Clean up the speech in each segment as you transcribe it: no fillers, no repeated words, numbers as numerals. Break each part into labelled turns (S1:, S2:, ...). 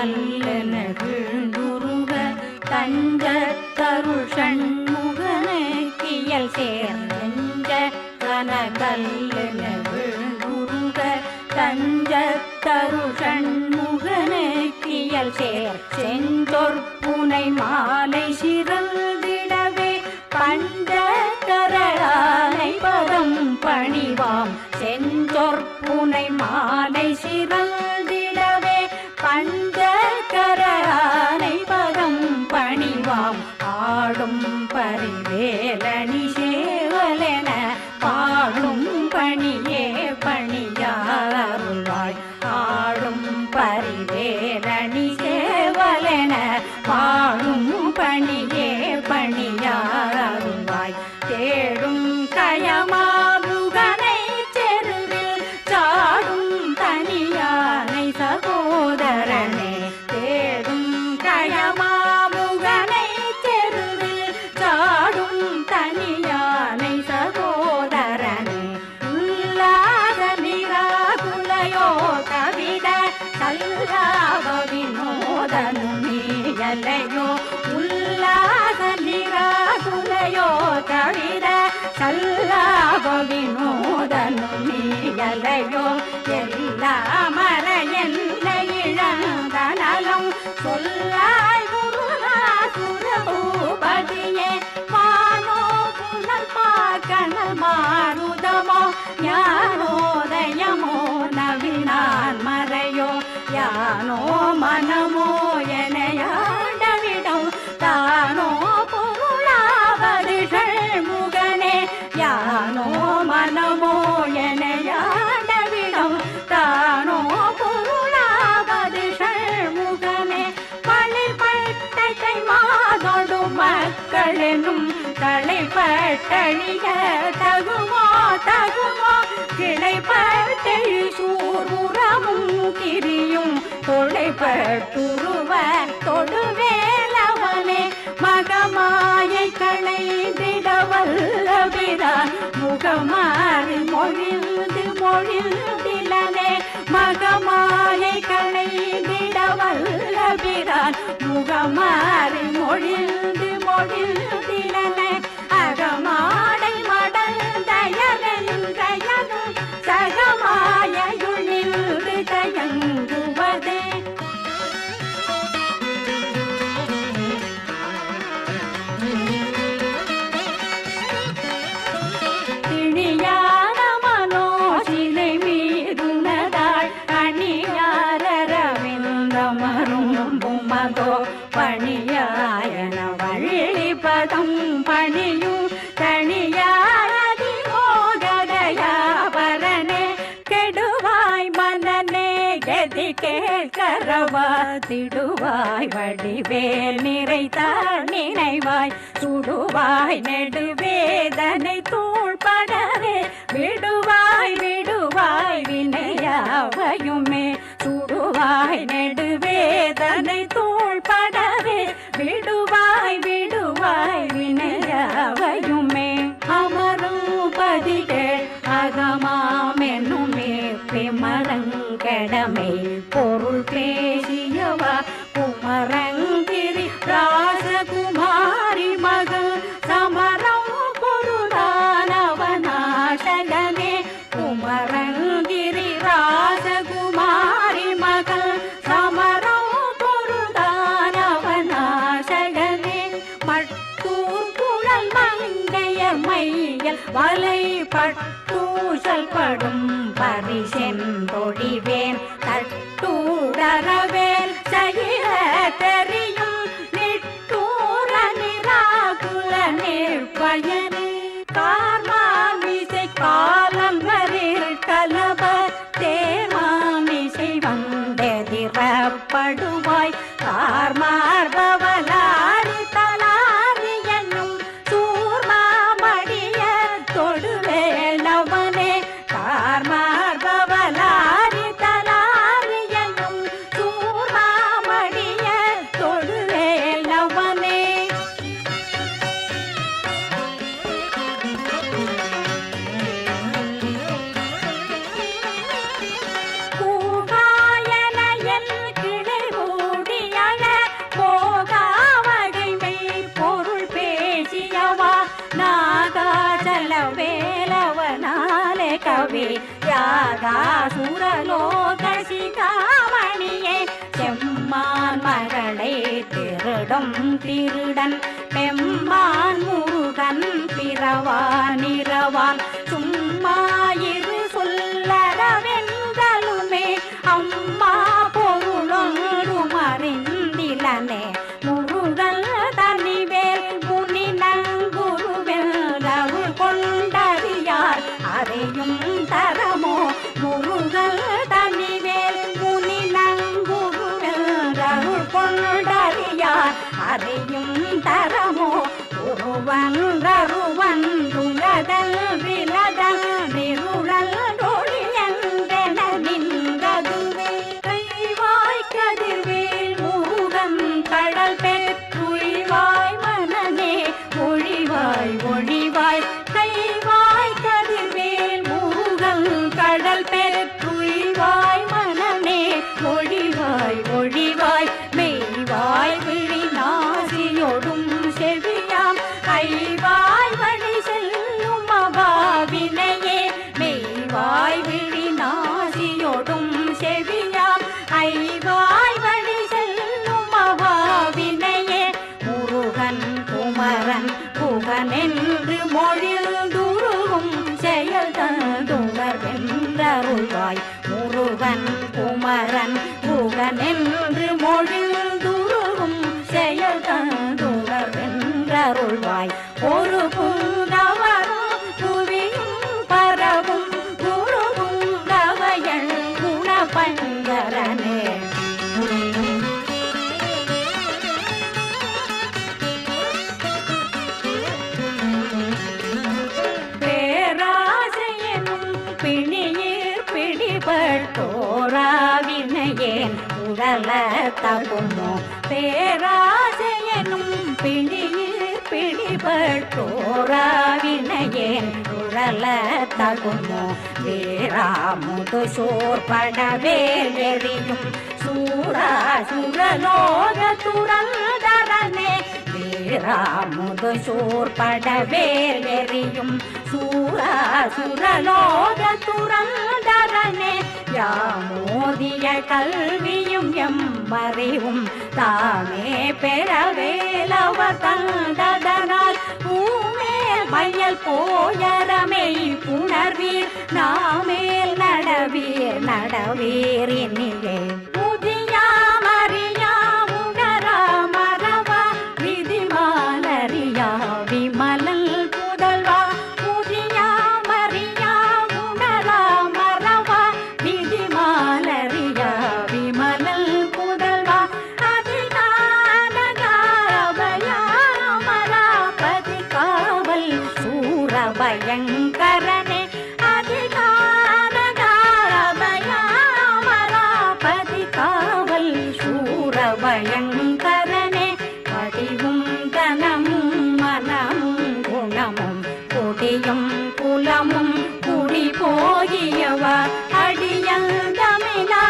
S1: கல்லென விழுந்துருக தஞ்சத்தருள் சண்முகனுக்கியல் சேர் நெஞ்ச கனகல்லென விழுந்துருக தஞ்சத்தருள் சண்முகனுக்கியல் சேர் செஞ்சொற்புனை மாலை சிறந்திடவே பஞ்சகரளானை பதம் பணிவாம் செஞ்சொற்புனை மாலை சிறந்திடவே பஞ்சகரளானை பதம் பணிவாம் ஆடும் பரிவேலணி சேவலென பாடும் பணியே பணியாருள்வாய் ஆடும் பரிவேலணி சேவலென பாடும் பணியே பணியாருள்வாய் தேடும் கயமாமுகனை செருவில் சாடும் தனியானை சகோதரனே தேடும் கயமாமுகனை செருவில் சாடும் தனியானை சகோதரனே உல்லாத நிராகுலையோ கவித கல்லாவ வினோதனும் நீயலையோ உல்லாத நிராகுலையோ கவித கல்லாவ வினோதனும் நீயலையோ எல்லா மர என்னை இழந்த நலம் சொல்லாய் முருகாசுரபூபதியே மானோ புனல் பார்க்கணல் மாருதமோ ஞானோதயமோ நவினான் மறையோ யானோ மனமோ எனையாண்டவிடம் தானோ பொருளாவது ஷண்முகனே யானோ மனமோ எனையாண்டவிடம் தானோ பொருளாவது ஷண்முகனே பழிப்பட்டை மாதொடு மக்களெனும் தலைப்பட்டழிய தகுமோ தகுமோ கிளைப்பட்டெழு சூர்முறமும் கிரியும் தொலைப்பட்டுருவ தொடுவேலவனே மகமாயை களைந்திடவல்லபிரான் முகமாறி மொழிந்து மொழிந்திலனே மகமாயை களைந்திடவல்லபிரான் முகமாறி மொழிந்து மொழிந்திலனே அகமாடை மடல் தயவென்றயனும் சகமாயுள் நின்று தயங்குவதே திணியான மனோசிலை மீதுனதாள் அணியாரவிந்தமரும் புமதோ பணியாயன வள்ளிபதம் பணியும் தனியாரதி மோகதயாபரனே கெடுவாய் மனநே கதி கேட்கரவா திடுவாய் வடிவேல் நிறைத்தாள் நினைவாய் சுடுவாய் நெடுவேதனை தூள்படவே விடுவாய் விடுவாய் வினையாவையுமே சுடுவாய் நெடுவேதனை தூள்படவே விடுவாய் விடுவாய் வினையாவையுமே அமரும் பதிகே அகமாமென்னுமே பிமரங்கடமை பொருள் பேசியவா குமரங்கிரி ராசகுமாரி மகள் சமரம் பொருளானவனாசகனே குமரங்கிரி ராசகுமாரி மகள் சமரம் பொருளானவனாசகனே மட்டூர் குழல் மங்கையர் மையல் வலை பட்டூசல் படும் பரிசென்றொழிவேன் தட்டூடரவேல் சகிர தெரியும் நிட்டூர நிராகுல நிற்பயனே கார்மாமிசை காலம்பரில் கலப தேர்மாமிசை வந்தெதிரப்படுவாய் கார்மார்பவலாரி தலாரி என்னும் சூர்மாமடிய தொடுவேலவனே கார்மார்பவலாரி தலாரி என்னும் சூர்மாமடிய யாகாசுரலோக சிகாமணியே செம்மான் மகளை திருடும் திருடன் பெம்மான் முருகன் பிறவானிரவான் சும்மாயிரு சொல்லறவென்றலுமே அம்மா பொருளொன்றும் அறிந்திலனே முருகல் தனிவேல் முனி நங்குருவென்றருள் கொண்டறியார் அறையும் தரமோ முருகல் தனிவேல் முனி நங்குருவென்றருள் கொண்டறியார் அறையும் தரமோ ஒருவன் ரருவன் துங்கதல் விலதல் நிருளல் ஒளியென்றென நின்றதுவே கைவாய் கதிர்வேல் முருகன் கடல் பெற்றுழிவாய் மனமே ஒழிவாய் ஒழிவாய் கைவாய் கதிர்வேல் முருகன் கடல் பெற்றுழிவாய் மனமே ஒழிவாய் ஒழிவாய் மெய்வாய் விழி நாசியொடும் செவியாம் ஐவாய் வழி செல்லும் அபாவினையே மெய்வாய் விழி நாசியொடும் செவியாம் ஐவாய் வழி செல்லும் அபாவினையே முருகன் குமரன் புகனென்று மொழில்துருகும் செயல் தந்துணர் வென்றருள்வாய் முருகன் குமரன் புகனென்று மொழில்துருகும் செயல் தந்துணர் வென்றருள்வாய் ஒரு புங்கவரும் புவியும் பரவும் குரு புங்கவையன் குணபங்கரனே பேராசையனும் பிணியீர் பிடிபட்டோராவினையேன் உடல தகுமோ பேராசையனும் பிணியீர் பிடிபட்டோராவினையேன் உடல தகுமோ வேராமுது சோர்படவே எரியும் சூரா சுரலோக துரந்தரனே வேராமுது சோர்படவே எரியும் சூரா சுரலோக துரந்தரனே யாமோதிய கல்வியும் எம்மறிவும் தாமே பெறவேலவர் தந்ததனால் பூமேல் மையல் போயரமை புணர்வீர் நாமேல் நடவீர் நடவீரினிலே புதியாமறியா உணரா மறவா விதிமாலறியா விமலல் புதல்வா புதியாமறியா உணரா மறவா விதிமாலறியா விமலல் புதல்வா அதிகாரபயாமராபதி காவல் சூரபயங்கரனே அதிகாரபயாமராபதி காவல் சூரபயங்கரனே படிவும் தனமும் மனமும் குணமும் கொடியும் குலமும் குடி போகியவா அடியல் தமிழா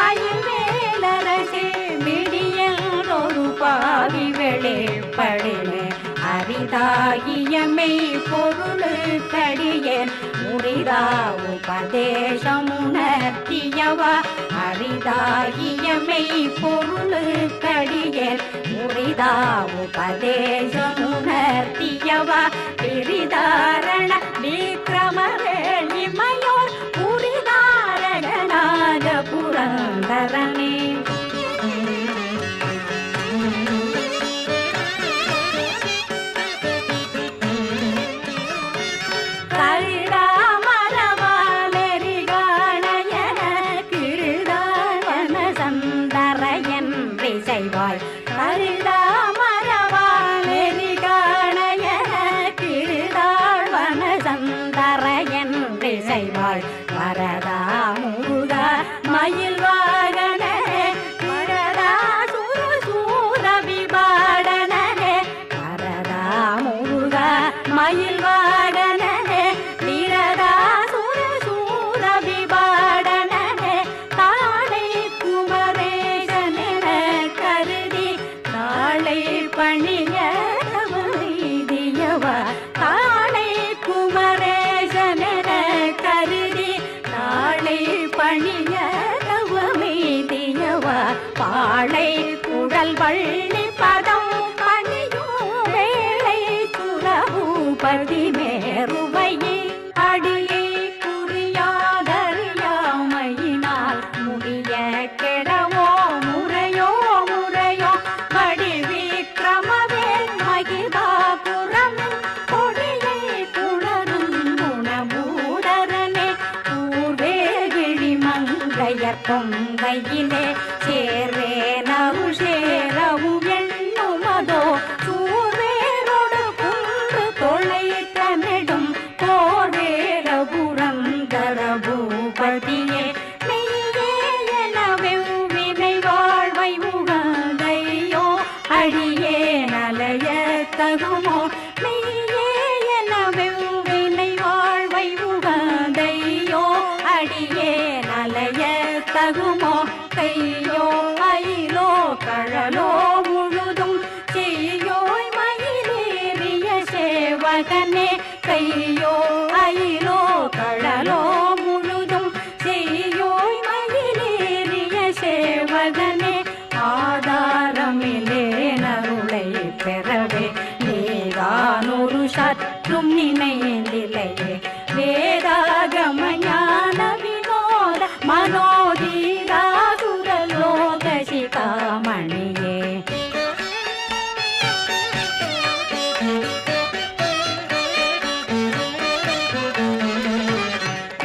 S1: அயில் மேலரசே விடியல் ஒரு பாவி வெளிப்படினே அரிதாகிய மெய் பொருளுக்கடியேன் முறிதா உபதேசமுணர்த்தியவா அரிதாகிய மெய் பொருளுக்கடியேன் முறிதா உபதேசமுணர்த்தியவா பிரிதாரண விக்ரமவேல் இமையோர் புரிதாரணனாக புரந்தரனே செய்வாய் கருதாமரவானெறிகாணைய கிருதாழ்வன சந்தர என்று செய்வாய் வரதா முருகா மயில் வாகனே வரதா சூர விபாடனே வரதா முருகா மயில் வாகனே விரதா சூர விபாடனே காளை குமரேசனென கருதி நாளை பணிய வைதியவா காளை குமரேசனென கருதி கொங்கையிலே சேர்வேனருள் சேரவும் எண்ணுமதோ சூர்வேரோடு குன்று தொலைத்த நெடும் போர்வேல புரந்தர பூபதியே மெய்யே எனவே வினை வாழ்வை உகந்தையோ அடியே நலைய தகுமோ மெய்யே எனவே வினை வாழ்வை உகந்தையோ அடியே நலைய தகுமோ கையோ அயிலோ கழலோ முழுதும் செய்யோய் மயிலேறிய சேவகனே கையோ அயிலோ கழலோ முழுதும் செய்யோய் மயிலேறிய சேவகனே ஆதாரமிலே நருளை பெறவே நீதானொரு சற்றும் நினைந்திலையே வேதாகம ஞான வினோத மனோதீரா சுரலோக சிகாமணியே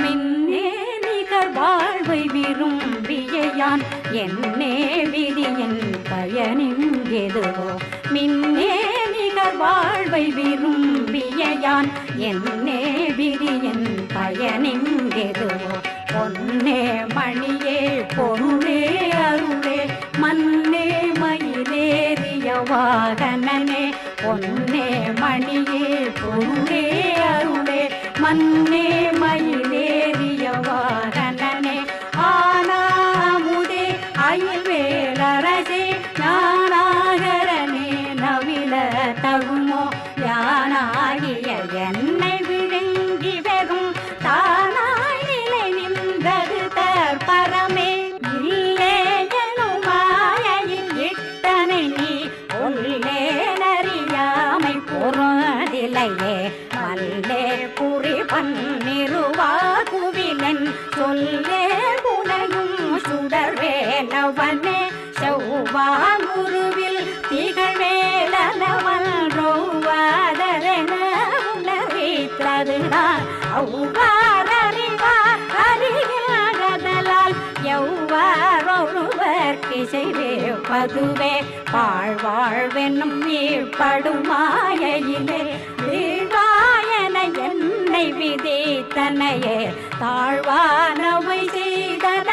S1: மின்னே நிகர் வாழ்வை விரும்பியான் என்னே விதியின் பயனின் எதுவோ மின்னே நிகர் வாழ்வை விரும்பியான் என்னே விதியின் பயனின் எதுவோ பொன்னே மணியே பொருளே அருளே மன்னே மயிலேறிய வாகனனே பொன்னே மணியே பொருளே அருளே மன்னே மயிலேறிய வாகனனே ஆனாமுதே அயில்வேலரசே ஞானாகரனே நவில தகுமோ யானாகிய என்னை விழுங்கி வெறும் தானாய் நிலை நின்றது தற்பரமே இல்லே எனும் மாயையில் இட்டனை நீ உள்ளே நறியாமை பொருதிலையே மல்லே புரி பன்னிருவா குவிலன் சொல்லே புனையும் சுடர்வேலவனே செவ்வான் உருவில் திகழ்வேலவன் ரோவாதரென உணர்வித்ததுதான் அவ்வாறறிவா அறியாதலால் எவ்வாறொருவர் கிசைவே பதுவே வாழ்வென்னும் நீழ்படும் மாயையிலே வீழ்வாயன என்னை விதித்தனையே தாழ்வானவை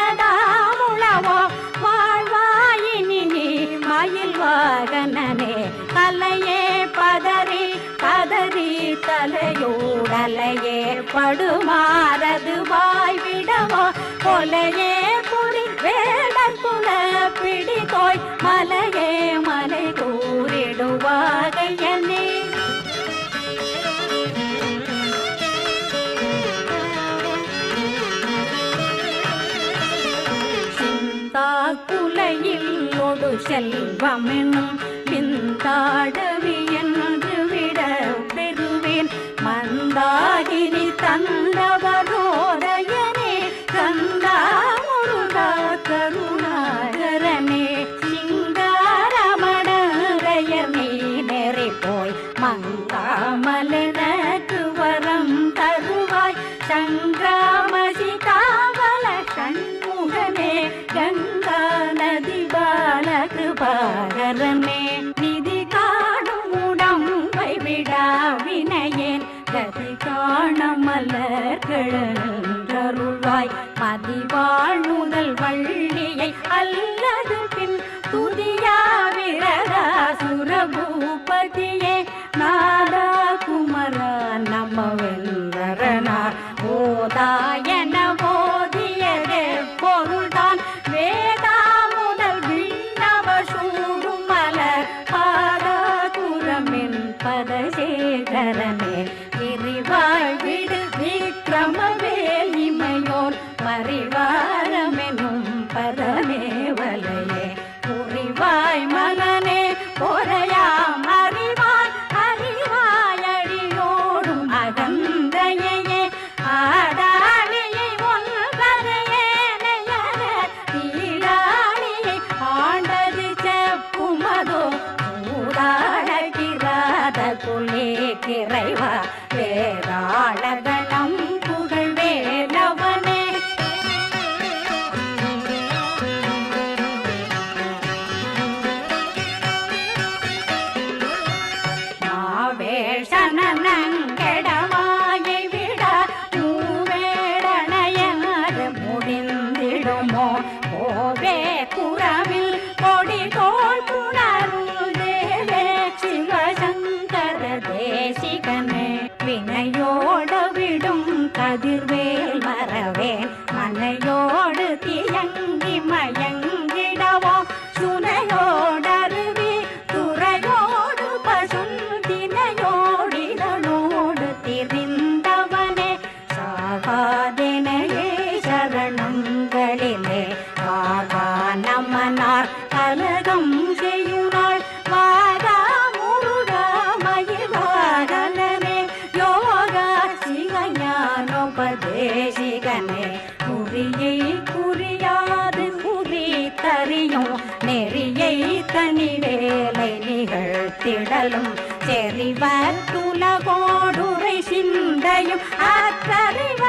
S1: செய்தனதாமுளவோ வாழ்வாயினி நீ மயில் வாகனனே தலையே பதறி கதறி தலையோடலையே படுமாறது வாய்விடவோ கொலையே புரி வேடர் புல பிடிதோய் மலையே மலை கூறிடுவாகையனே குலையில் ஒடு செல்வமெனும் விந்தாடவி என்று விட பெறுவேன் மந்தாகினி தந்தவரோதயனே கந்தா முருகா கருணாகரனே சிங்காரமணரையர் நீ நெறி போய் மங்காமலனக்கு வரம் தருவாய் சங்கிராமசி காவல சண்முகனே கங்கா நதி பால கிருபாகரனே நிதி காணும் உடம்பை விடா வினையேன் கதி காண மலர்களருள்வாய் மதி வாழ்நுதல் வள்ளியை அல்லது பின் துதியா விரதா சுரபூபதியே நாதா குமரா நமவென்றரனார் ஓதாயன போதியதே பொருள்தான் வேதா முதல் விண்ணவ சூடும் மலர் பாதா குரமின் பதசேகரனே விரிவாய் விடு விக்ரமவேல் இமையோர் பரிவாரமெனும் பரமேவலையே புரிவாய் மகனே பொறையாம் அறிவாய் ஏத்திடலும் செறிவற்றுலகோடுரை சிந்தையும் அற்றறிவற்றறியாமையும்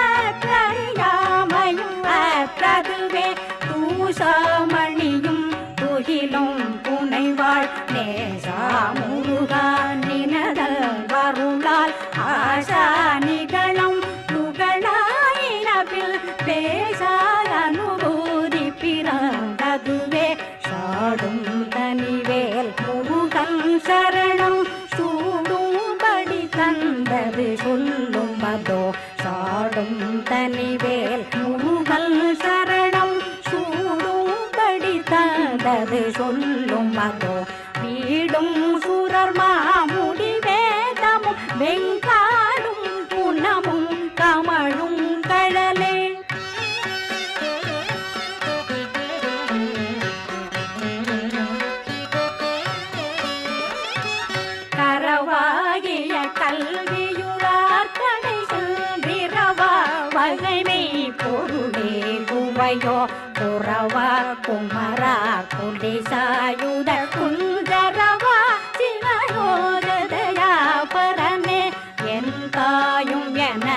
S1: அற்றதுவே தூசமணியும் துகிலும் புனைவாள் நேசா முருகா நினதல் வருளால் ஆசா நிகழும் துகளாயினவில் பேசால் அனுபூதி பிறந்ததுவே சாடும் தனிவேல் முருகன் சரணம் சூடும்படி தந்தது சொல்லும் அதோ சாடும் தனிவேல் முருகன் சரணம் சூடும்படி தந்தது சொல்லும் அதோ வீடும் சுரர் மாமுடி வேதமும் வெங்காடும் புனமும் கமழும் கழலே கரவாகிய கல்வியுளார் கடை சென்றிரவா வகைமை பொருளே குவையோ புறவா குமரா குடிசாயுத குஞ்சரவா சிவயோதயா பரமே என் தாயும் என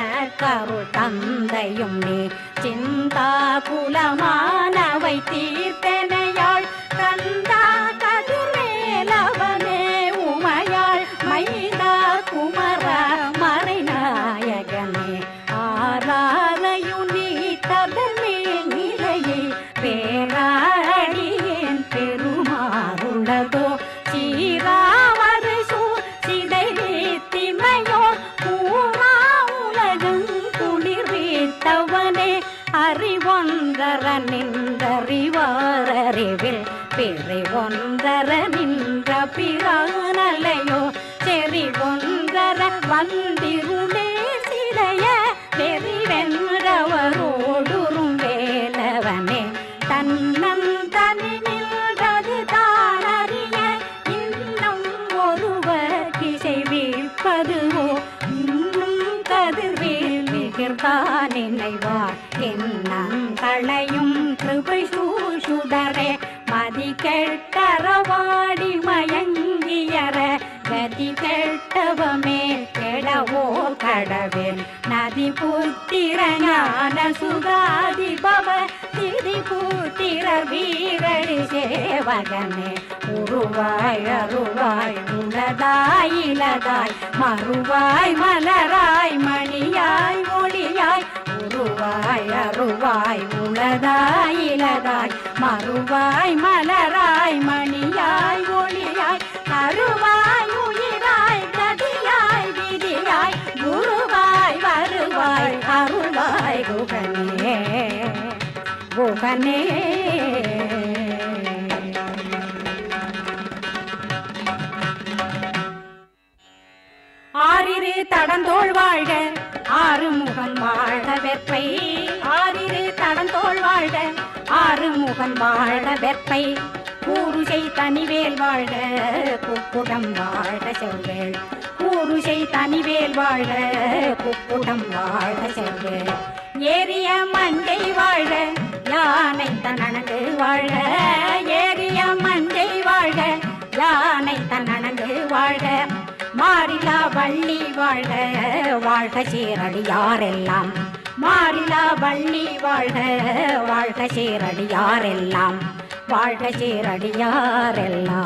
S1: கருள் தந்தையும் நீ சிந்தா குலமானவை தீர்த்தனையாள் கந்தா கதிர்வேலவனே உமையாள் மைதா குமர மறைநாயகனே ஆராதையும் நீ ததமே நிலையை பேராடியேன் பெருமாறுள்ளதோ சீராவர் சூர் சிதை வீத்திமையோ பூரா உலகம் குளிர் வீத்தவனே அறிவொன்றர நின்றறிவாரறிவில் பிறை ஒன்றர நின்ற பிறானலையோ செறி ஒன்றர வந்திருளே சிலைய வெறிவென்றவரோடுறும் வேலவனே தன்னன் தனி நின்றது தானறிய இன்னும் ஒருவர் திசை வீழ்ப்பதுவோ இன்னும் கதிர்வேல் விகிர்தான் நினைவார் என்னும் களையும் கிருபை சூசுடரே மதி கெட்டரவாடி மயங்கியற கதி கெட்டவமே கெடவோ கடவேல் நதி புத்திர ஞான சுகாதி பவ திதி புத்திர வீரடி சேவகனே உருவாய் அருவாய் உளதாய் இலதாய் மறுவாய் மலராய் மணியாய் ஒளியாய் உருவாய் அருவாய் உளதாய் இலதாய் மறுவாய் மலராய் மணியாய் ஒளியாய் அருவாய் உயிராய் கதியாய் விதியாய் குருவாய் வருவாய் அருவாய் குகனே குகனே ஆரிரு தடந்தோள் வாழ்க ஆறுமுகன் வாழ்க வெப்பை ஆரிரு தடந்தோள் வாழ்க ஆறுமுகன் வாழ்க வெப்பை கூறுசை தனிவேல் வாழ்க குக்குடம் வாழ்க செவ்வேள் கூறுசை தனிவேல் வாழ்க குக்குடம் வாழ்க செவ்வேள் ஏரிய மண்டை வாழ்க யானை தனனங்கு வாழ்க ஏரிய மண்டை வாழ்க யானை தனனங்கு வாழ்க மாறிலா வள்ளி வாழ்க வாழ்க சீரடியாரெல்லாம் மாறிலா வள்ளி வாழ்க வாழ்க சீரடியாரெல்லாம் வாழ்க சீரடியாரெல்லாம்